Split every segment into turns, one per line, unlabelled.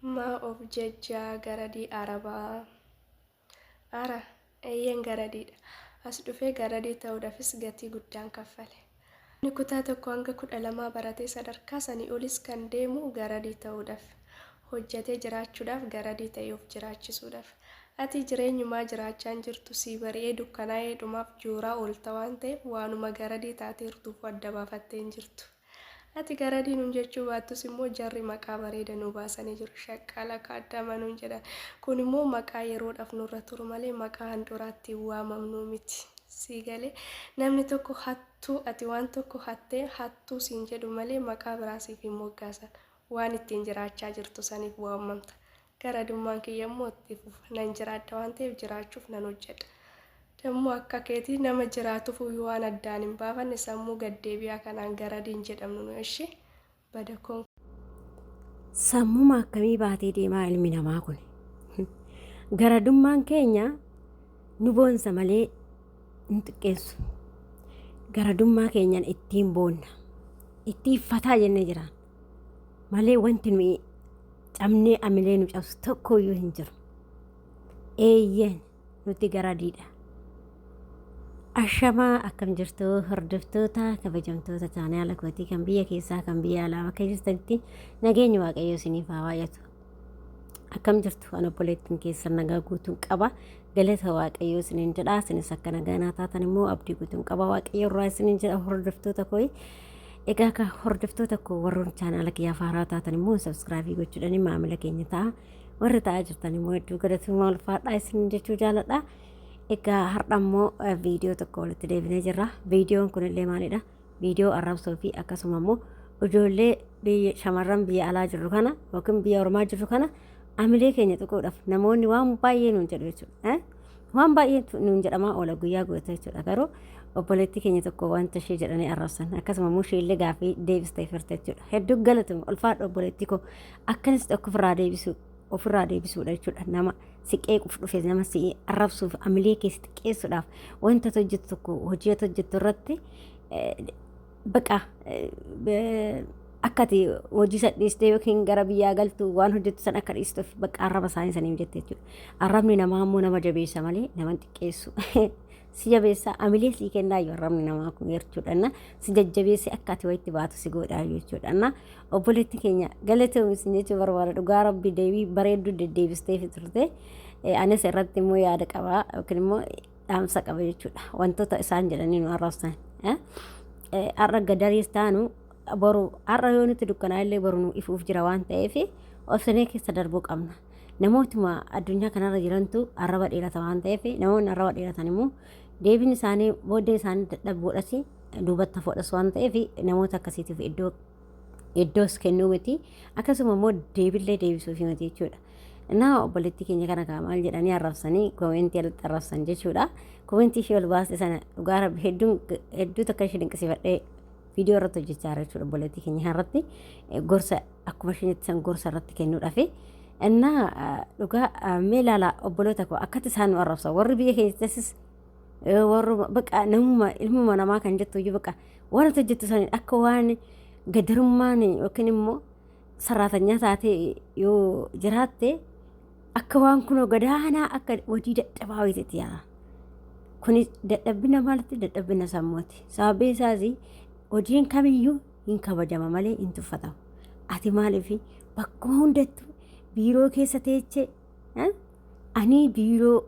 Ma of jechaa garadii Arabaa. Ara eeyyan garadiidha. As dhufee garadii ta'uudhaafis gatii guddaan kaffale. Inni kutaa tokko hanga 12 baratee sadarkaa sanii olis kan deemu garadii ta'uudhaaf. Hojjetee jiraachuudhaaf garadii ta'ee of jiraachisuudhaaf. Ati jireenyumaa jiraachaan jirtu sii bari'ee dukkanaa'ee dhumaaf jooraa oolta waan ta'eef waanuma garadii taateertuuf adda baafattee hin jirtu. Ati garadii nuun jechuu baattus immoo jarri maqaa bareeda nu baasanii jiru. Shaqqala kaaddamaa nuun jedhan. Kun immoo maqaa yeroodhaaf nurra turu malee maqaa handhuuraatti waamamnu miti. Sii galee namni tokko hattuu ati waan tokko hattee hattuu siin jedhu malee maqaa biraa siif hin moggaasan. Waan ittiin jiraachaa jirtu saniif waamamta. Garadummaan kiyya immoo itti fufa. Nan jiraadha waan ta'eef jiraachuuf nan hojjedha. Dammoo akka keetii nama jiraatuuf waan addaan hin baafanne sammuu gaddeebi'aa kanaan garadiin jedhamnu nu ishee bada koon.
Sammuma akkamii baatee deemaa ilmi namaa kun? Garadummaan keenya nu boonsa malee hin xiqqeessu. Garadummaa keenyaan ittiin boonna. Ittiin fataa jennee jiraan. Malee wanti nuyi cabnee amilee nu cabsu tokkoyyuu hin jiru. Eeyyeen nuti garadiidha. Ashamaa akkam jirtu hordoftoota kabajamtoota chaanaala kootii kan biyya keessaa kan biyya alaa bakka jirtanitti nageenya waaqayyoo isiniif haa baay'atu. Akkam jirtu ana obboleettiin keessan nagaa guutuun qaba. Galata waaqayyoo isiniin jedha. Isinis akka nagaa taatan immoo abdii guutuun qaba. Waaqayyoo irraa isiniin jedha hordoftoota koo. Egaa ka hordoftoota koo warroon chaanaala kiyyaa faaraa taatan immoo sabskiraaybii gochuudhaan maamila keenya ta'a. Warri ta'aa jirtan immoo hedduu galatoomaa ulfaadhaa isiniin jechuu jaaladha. Egaa har'a immoo viidiyoo tokko walitti deebinee jirra. Viidiyoon kunillee maalidha? Viidiyoo arrabsoo fi akkasuma immoo ijoollee shamarran biyya alaa jirru kana yookiin biyya ormaa jirru kana amilee keenya tuquudhaaf namoonni waan baay'ee nuun jedhu jechuudha. Waan baay'ee nuun jedhamaa oola guyyaa goota jechuudha. Garuu obboleettii keenya tokko wanta ishee jedhanii arrabsan akkasuma immoo isheellee gaaffii deebistee firte jechuudha. Hedduu galatoomi ulfaadha obboleettii koo akkanis ofirraa deebisuudha jechuudha. Nama siqee quf dhufe nama si'ee arrabsuuf amilee keessatti qeessuudhaaf wanta hojjetu tokko hojii hojjetu irratti baqa akkati hojii sadhiistee yookiin gara biyyaa galtu waan hojjetu san akka dhiistuuf baqa arraba isaanii saniif jette jechuudha. Arrabni namaa immoo nama jabeessa malee nama xiqqeessu. Si jabeessa amilee sii kennaayyuu arrabni namaa kun jechuudha. Si jajjabeessi akka ati wayitti baatu si godhaayyuu jechuudha. Obboleetti keenya galatoomi isin jechuu barbaada. Dhugaa rabbi deebii bareedduu deddeebistee turte. Anis irratti immoo yaada qaba yookiin immoo dhaamsa qaba jechuudha. Wantoota isaan jedhanii nu arrabsan. Har'a gadariis taanu boru har'a yoo nuti dukkanaa illee boru nu ifuuf jira waan ta'eef obsinee keessa darbuu qabna. Namootuma addunyaa kanarra jirantu arraba dheerata waan ta'eef namoonni arraba dheeratan immoo deebiin isaanii booddee isaanii dadhabboodhas duubatti fudhas waan ta'eef namoota akkasiitiif iddoos kennuu miti akkasuma immoo deebillee deebisuuf miti jechuudha. Naa obboleettii keenya kana maal jedhanii arrabsanii koomentii alatti arrabsan jechuudha. Koomentii ishee ol baaste sana dhugaa rabbi hedduu takka ishee dinqisiifadhee viidiyoo irratti hojjechaa jira jechuudha. Obboleettii keenya irratti gorsa akkuma isheen san gorsa irratti kennuudhaaf. Innaa dhugaa mee ilaala obboloota koo akkatti isaan nu arrabsan warri biyya keenyattis warri baqa namuma ilmuma namaa kan jettu iyyuu baqa waan hojjettu saniin akka waan gadarummaan yookiin immoo saraatanyaa taatee yoo jiraatte akka waan kunoo gadaanaa akka hojii dadhabaa wayitetti yaala. Kunis dadhabbina maalitti dadhabbina sammuuti. Sababni isaas hojiin kamiyyuu hin kabajama malee hin tuffatamu. Ati maaliif bakkuma hundattuu biiroo keessa teechee ani biiroo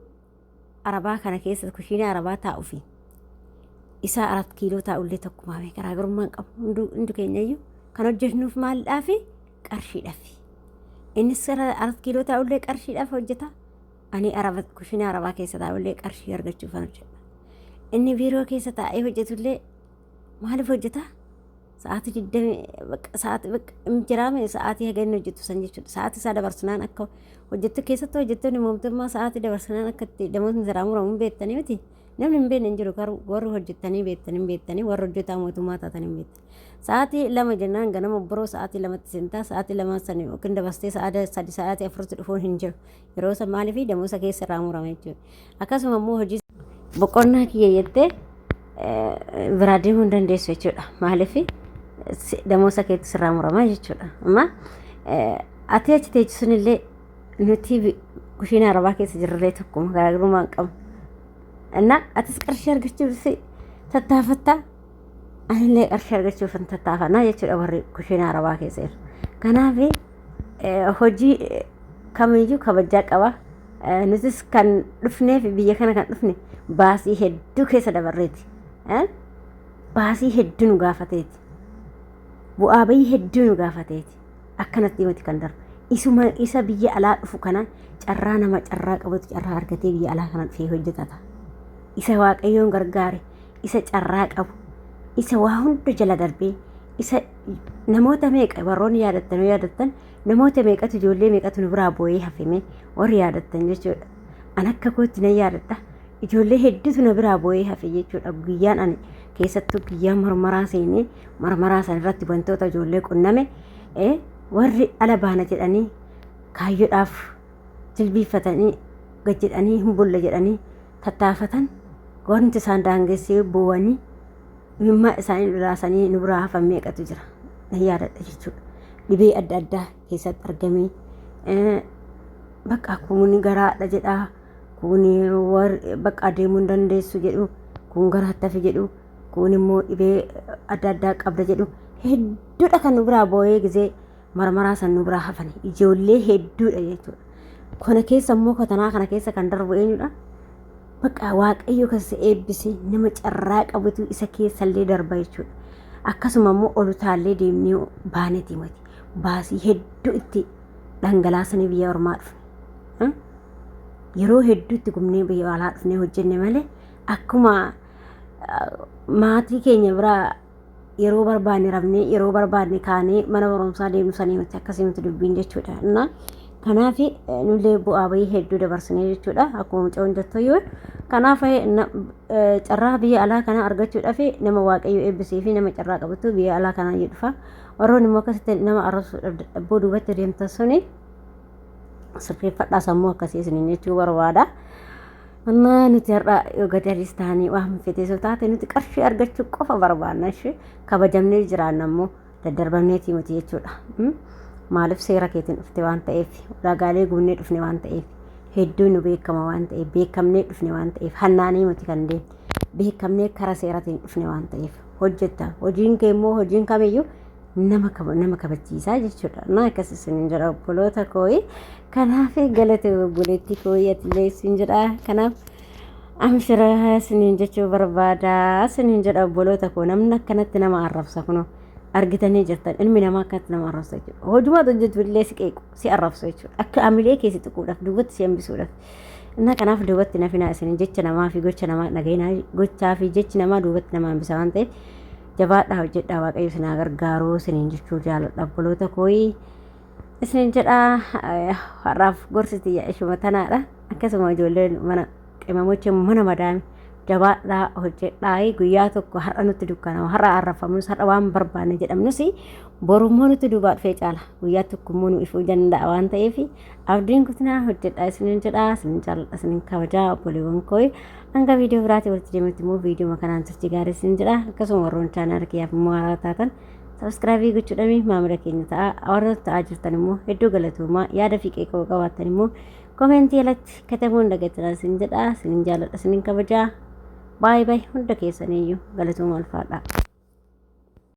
arabaa kana keessa kushiinaa arabaa taa'uufi isaa 4 kiiloo taa'ullee tokkumaa garaagarummaan qabu hundi keenyayyuu kan hojjennuuf maalidhaaf qarshiidhaaf. Innis 4 kiiloo taa'ullee qarshiidhaaf hojjeta. Ani kushiinaa arabaa keessa taa'ullee qarshii argachuuf hojjeta. Inni biiroo keessa taa'ee hojjetullee maaliif hojjeta? Sa'aatii 20 sa'aatii jiraame sa'aatii hagan hojjetu san jechuudha. Sa'aatii isaa dabarsinaan akka hojjettu keessatti hojjettoonni mootummaa sa'aatii dabarsinaan akka itti damootni irraa muramuun beektanii miti. Namni hin beekne hin jiru warri hojjettanii beektanii warri hojjetaa mootummaa taatanii beektan. Sa'aatii 2 jennaan ganama biroo sa'aatii 2tti seentaa sa'aatii 2 sanii yookiin dabarstee sa'aatii 4tti dhufuun hin jiru. Yeroo san maaliif damoosa keessa irraa murama jechuudha. Akkasuma immoo hojii boqonnaa kiyya jettee biraa deemuu hin dandeessu jechuudha. Maaliif damoosa keetti sirraa murama jechuudha. Amma ati achi teechi sunillee nuti kushiina arabaa keessa jirrellee tokkuma garaagarummaa hin qabu. Innaa atis qarshii argachuuf tattaafattaa anillee qarshii argachuuf tattaafannaa jechuudha warri kushiina arabaa keessa jiru. Kanaaf hojii kamiyyuu kabajaa qaba. Nutis kan dhufneef biyya kana kan dhufne baasii hedduu keessa dabarreeti. Baasii hedduu nu gaafateeti. Bu'aa bayii hedduu nu gaafateeti. Akkanatti himati kan darbu. Isa biyya alaa dhufu kana carraa nama carraa qabatu carraa argatee biyya alaa kana dhufee hojjetata. Isa waaqayyoon gargaare, isa carraa qabu, isa waa hunda jala darbee, isa namoota meeqa warroonni yaadattan namoota meeqatu ijoollee meeqatu nu biraa boo'ee hafime warri yaadattan jechuudha. An akka kootti nan yaadadha. Ijoollee hedduutu na biraa boo'ee hafe jechuudha. Guyyaan ani keessattuu guyyaan marmaraa seenee marmaraa san irratti wantoota ijoollee qunname warri ala baana jedhanii kaayyoodhaaf jilbiiffatanii gad jedhanii hin bulla jedhanii tattaafatan wanti isaan daangessee boo'anii mimmaa isaanii dhiraasanii nu biraa hafan meeqatu jira. Nan yaadadha jechuudha. Dhibee adda addaa keessatti argamee bakka kun garaadha jedhaa, kun bakka deemuu hin dandeessu jedhu, kun garaatti hafe jedhu, kun immoo dhibee adda addaa qabda jedhu hedduudha kan nu biraa boo'ee gizee marmaraa san nu biraa hafan ijoollee hedduudha jechuudha. Kana keessa immoo katanaa kana keessa kan darbu eenyudha? Bakka waaqayyo keessa eebbisee nama carraa qabutu isa keessallee darba jechuudha. Akkasuma immoo olutaallee deemnee baanetii mati. Baasii hedduu itti dhangalaasanii biyya ormaa dhufne. Yeroo hedduu itti gumnee biyya alaa dhufnee hojjenne malee akkuma maatii keenya biraa yeroo barbaanne rabnee yeroo barbaanne kaanee mana barumsaa deemnu sanii miti akkasii miti dubbiin jechuudha. Kanaaf nullee bu'aa bayii hedduu dabarsinee jechuudha. Akkuma mucaan jettu yoo kanaaf carraa biyya alaa kana argachuudhaaf nama waaqayyo eebbisee fi nama carraa qabatu biyya alaa kana jedhufa. Warroonni immoo akkasitti nama arrabsuudhaaf dhabboo duubatti deemtan suni sirreeffadhaa sammuu akkasii isiniin jechuu barbaada. Nuti har'a yoo gadaadis taanii waan fedheesoo taate nuti qarshii argachuu qofa barbaanna ishee kabajamnee jiraanna immoo daddarbamneetii miti jechuudha. Maaliif seera keetiin dhufte waan ta'eef ulaagaalee guunnee dhufne waan ta'eef hedduu nu beekama waan ta'eef beekamnee dhufne waan ta'eef hannaanii miti kan deemne beekamnee karaa seeratiin dhufne waan ta'eef hojjetta. Hojiin kee immoo hojiin kamiyyuu nama kabachiisaa jechuudha. Na akkasii isin jedha obboloota kooyi. Kanaaf galata obboleettii kooyi atillee isin jedha. Kanaaf amshira isin jechuu barbaada. Isin jedha obboloota koo namni akkanatti nama arrabsa kunoo argitanii jirtan ilmi namaa akkanatti nama arrabsa jechuudha. Hojumaa hojjetu illee si qeequ si arrabsa jechuudha. Akka amilee keessi tuquudhaaf duubatti si hambisuudhaaf. Inna kanaaf duubatti nafinaa isin jecha namaa fi gocha namaa dhageenyaa gochaa fi jechi namaa duubatti nama hambisa waan ta'eef jabaadhaa hojjedhaa waaqayyo isin gargaaruu isiniin jechuu jaaladha obboloota kooyi. Isin jedha har'aaf gorsiti ishuma tanaadha. Akkasuma ijoolleen mana qimamocha mana madaami jabaadhaa hojjedhaa guyyaa tokko har'a nutti dukkanaa'u har'a arrafamus har'a waan barbaanne jedhamnus borummoo nutti duubaa dhufee caala guyyaa tokko immoo nu ifuu danda'a waan ta'eef abdiin kutinaa hojjedhaa isiniin jedha. Isin jaaladha isiniin kabajaa obboleewwan kooyi. Hanga viidiyoo biraatti walitti deemutti immoo viidiyoo kanaan turtii gaarii isin jedha. Akkasuma warroon chaanaala kiyyaaf immoo haaraa taatan sabskraayibii gochuudhaan maamila keenya ta'a. Warroota ta'aa jirtan immoo hedduu galatoomaa yaada fi qeeqoo qabaattan immoo koomentii jalatti katabuun dagatanaa isin jedha. Isin jaaladha isiniin kabajaa. Baay'ee hunda keessaniyyuu galatoomaa ulfaadha.